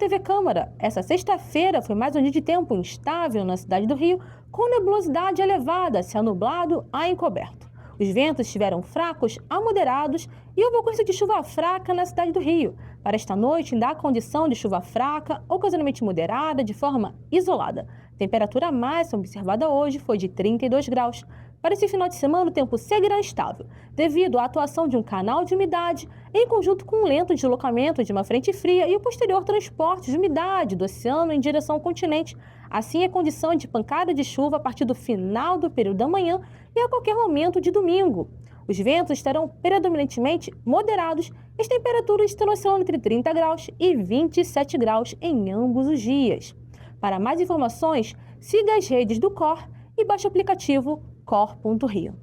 TV Câmara. Essa sexta-feira foi mais um dia de tempo instável na cidade do Rio, com nebulosidade elevada, céu nublado a encoberto. Os ventos estiveram fracos a moderados e houve ocorrência de chuva fraca na cidade do Rio. Para esta noite, ainda há condição de chuva fraca, ocasionalmente moderada, de forma isolada. A temperatura máxima observada hoje foi de 32 graus. Para esse final de semana, o tempo seguirá instável, devido à atuação de um canal de umidade, em conjunto com um lento deslocamento de uma frente fria e o posterior transporte de umidade do oceano em direção ao continente. Assim, a condição de pancada de chuva a partir do final do período da manhã e a qualquer momento de domingo. Os ventos estarão predominantemente moderados e as temperaturas estarão oscilando entre 30 graus e 27 graus em ambos os dias. Para mais informações, siga as redes do COR e baixe o aplicativo cor.rio.